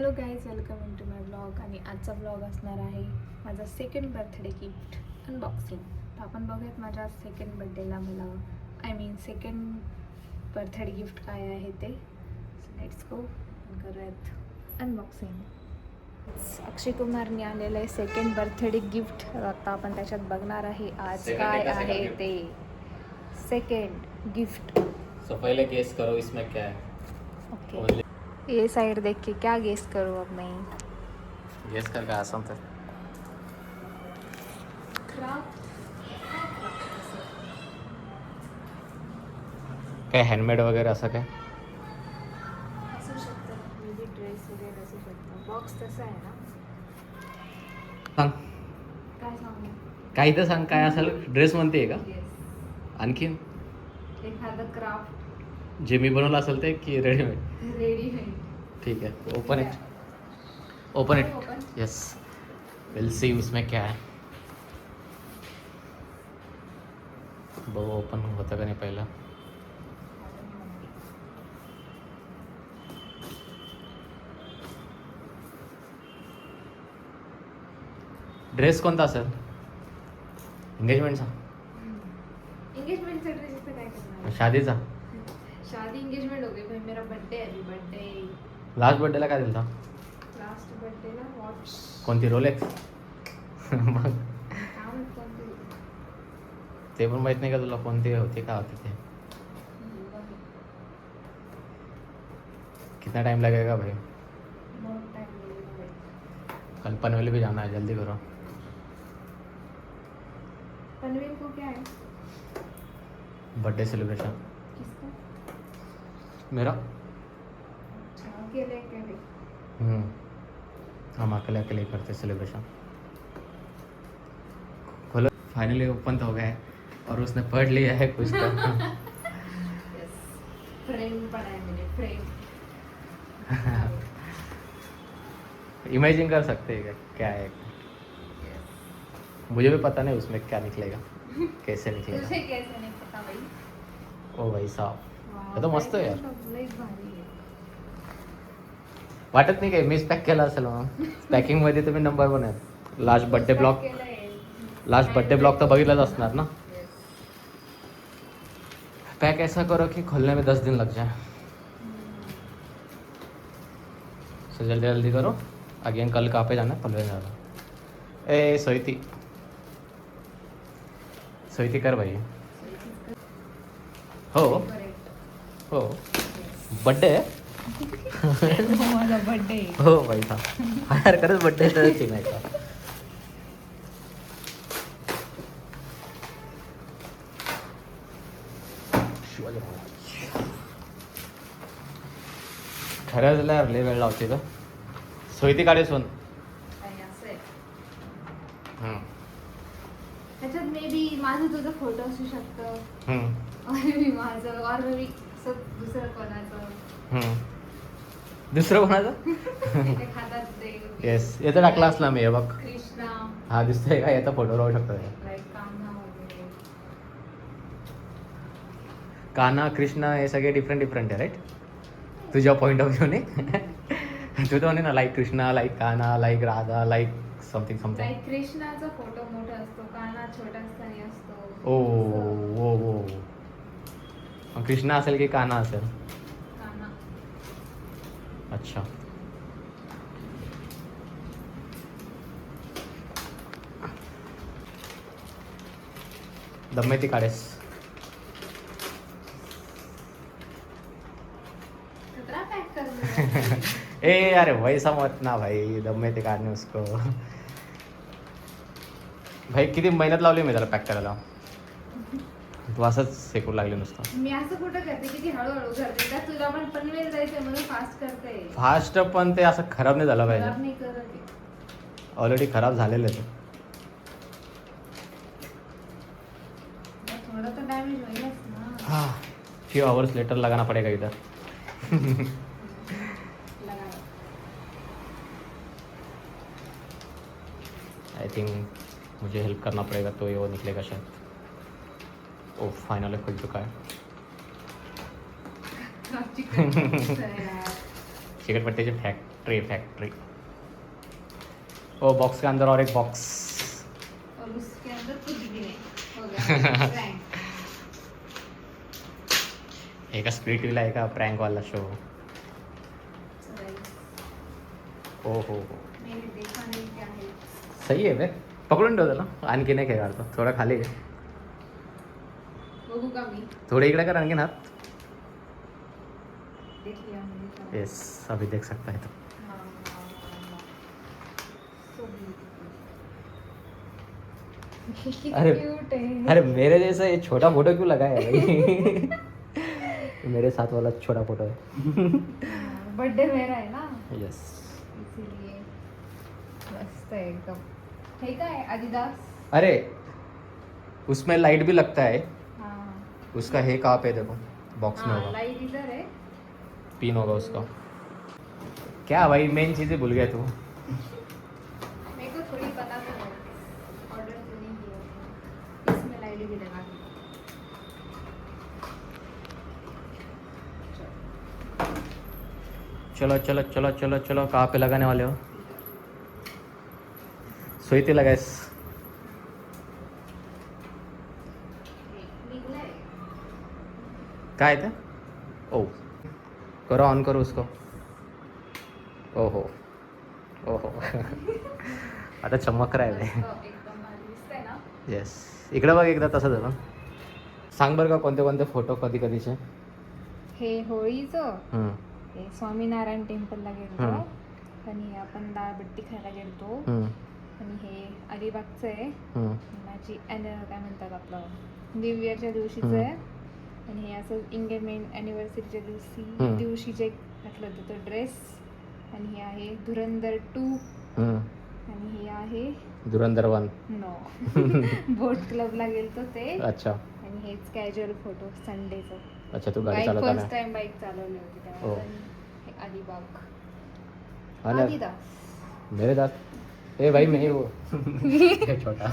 Hello guys, welcome to my blog. आणि आजचा blog असणार आहे माझा सेकंड बर्थडे गिफ्ट अनबॉक्सिंग. तर आपण बघूयात माझ्या सेकंड बर्थडेला मला सेकंड बर्थडे गिफ्ट काय आहे ते. लेट्स गो करूयात अनबॉक्सिंग. अक्षय कुमारने आलेलं आहे सेकंड बर्थडे गिफ्ट. आता आपण त्याच्यात बघणार आहे आज काय आहे ते सेकंड गिफ्ट. सो पहले गेस करो इसमें क्या है. ओके, ये साइड देख के क्या गेस करूँ अब मैं. गेस कर काय असं तर काय हँडमेड वगैरे असं काय. असू शकतं, मे बी ड्रेस वगैरे असू शकतं. बॉक्स तसा आहे ना. सांग काय सांगू. काही तर सांग काय असेल. ड्रेस म्हणते का आणखीन एखादं क्राफ्ट जे मी बनवलं असेल ते की रेडीमेड. रेडीमेड. ठीक है, open it. Open it. Yes, will see उसमें क्या है. बघू ओपन होतं का नाही पहिलं. ड्रेस कोणता असेल. एंगेजमेंटचा. एंगेजमेंटचा ड्रेस तर काय करणार. शादीचा. शादी एंगेजमेंट हो गई भाई. मेरा बर्थडे है अभी. बर्थडे लास्ट बर्थडेला काय दिलता. लास्ट बर्थडेला वॉच. कोणती रोलेक्स. मग काय कोणती. ते पण माहित नाही का तुला कोणते होते का होते ते. कितना टाइम लगेगा भाई. बहुत टाइम लगेगा भाई. कल पनवेल भी जाना है, जल्दी करो. पनवेल को क्या है. बर्थडे सेलिब्रेशन किसका. मेरा. अच्छा, अकेले क्या भाई. हम अकेले अकेले ही करते सेलिब्रेशन. खोलो. फाइनली ओपन तो हो गया है और उसने पढ़ लिया है कुछ तो. यस, फ्रेम पड़ा है मेरे. फ्रेम इमेजिन कर सकते हैं क्या है. मुझे भी पता नहीं उसमें क्या निकलेगा. कैसे निकलेगा. तुझे कैसे नहीं पता भाई. ओ भाई साहब, वाव, हे तर मस्त आहे यार. लई भारी आहे. वाटत नाही काय मीच पॅक केला असेल. मग पॅकिंग मध्ये तुम्ही नंबर वन आहेत. Last birthday blog. Last birthday blog तर बघितलाच असणार ना. पैक ऐसा करो कि खोलने में 10 दिन लग जाए. सो जल्दी जल्दी करो. अगेन कल कहाँ पे जाना है. पनवेल जाना. ए सोईती सोईती कर भाई. हो हो बर्थडे आहे. माझा बर्थडे. हो भाई साहब, यार खरंच बर्थडे तर सीन आहे का. खरंच लय वेळ लावते का. सोयती काढे सोन. त्याच्यात मे बी माझं तुझं फोटो असू शकतं. और मी माझं और मी दुसरं कोणाचं. दुसरं कोणाचं. एखादा देव. येस, येतं टाकला असला मी. हे बघ कृष्णा. हा दिसतोय का. याचा फोटो राहू शकतो. लाईक कान्हा वगैरे. कान्हा कृष्णा हे सगळे डिफरंट डिफरंट आहे राईट. तुझ्या पॉईंट ऑफ व्ह्यूने. तू तर म्हणे ना like Krishna, like Kanha, like Radha, like something something. Like कृष्णाचा फोटो मोठा असतो, कान्हा छोटा असताना असतो. ओ कृष्णा असेल की कान्हा असेल. कान्हा. अच्छा. दम्मे ती काढेस. कचरा पॅक कर. ए अरे वैसा मत ना भाई. दम्मे ते काढणे उसको. भाई किती मेहनत लावली मी त्याला पॅक करायला. तू असंच शेकू लागले नुसतं. मी असं कुठं करते, किती हळूहळू करते. का तुला पण पनवेल जायचंय म्हणून फास्ट करते. फास्ट पण ते असं खराब नाही झालं खराब पाहिजे. नाही करत आहे. ऑलरेडी खराब झालेलं आहे ते. थोडं तर डॅमेज होईलच ना. हाँ, फ्यू आवर्स लेटर लगाना पड़ेगा इधर. लगाया. आई थिंक मुझे हेल्प करना पड़ेगा तो ये वो निकलेगा शायद. ओ फाइनली खुल चुका है. चिकन. चिकटपट्टीची फॅक्टरी. फैक्ट्री। ओ बॉक्स के अंदर और एक बॉक्स। और उसके अंदर कुछ भी नहीं हो गया prank। एक स्प्लिट व्हील आहे का प्रँक वाला शो। So guys, हो हो हो मैंने देखा नहीं क्या है। सही आहे बे, पकडून ठेव त्याला, आणखी नाही खेळाडतो, थोडा खाली घे, बघू का मी? थोडे इकडे कर आणखीन हात। देख लिया मैंने। येस अभी देख सकता है तो। हाँ, हाँ, हाँ। So beautiful। अरे क्यूट है। अरे मेरे जैसा ये छोटा फोटो क्यों लगाया है भाई? मेरे साथ वाला छोटा फोटो है। बर्थडे मेरा है ना, यस इसीलिए मस्त है एकदम। हे काय आदिदास? अरे उसमें लाइट भी लगता है, हाँ उसका है कहाँ पे देखो, बॉक्स में हाँ, होगा, लाइट इधर है। पिन होगा उसका। क्या भाई मेन चीज़ें भूल गया तू। मेरे को थोड़ी पता तो है, ऑर्डर तो नहीं किया। इसमें लाइट भी लगा दी। चलो चलो चलो चलो चलो, कहाँ पे लगाने वाले हो? सोईते लगायस। निकला है। काय ते? ओ करो, ऑन करो उसको। ओहो ओहो आता चमक रहा आहे एकदम भारी दिसतंय ना? येस, इकडे बघ एकदा तसं झालं। सांग बरं का कोणते कोणते फोटो कधी कधीचे? हे होळीचं, हम्म, हे स्वामीनारायण टेम्पलला गेलतो हम्म. आणि आपण डाळबट्टी खायला गेलतो हम्म, आणि हे अलिबागचं आहे, हम्म, माझी काय म्हणतात आपलं न्यू इयरच्या दिवशीचं आहे आणि हे असं एंगेजमेंट ॲनिव्हर्सरीच्या दिवशीचे घातलं होतं तो ड्रेस आणि हे आहे धुरंधर 2 हम्म. आणि हे आहे धुरंधर 1। नो बोट क्लबला गेलतो ते अच्छा आणि हेच कॅज्युअल फोटो संडेचं। अच्छा, तू गाडी बाईक चालवताना फर्स्ट टाइम बाईक चालवली होती हो. तेव्हा आणि हे अलिबाग आणि आदिदास। मेरे दांत, ए भाई मैं ही वो छोटा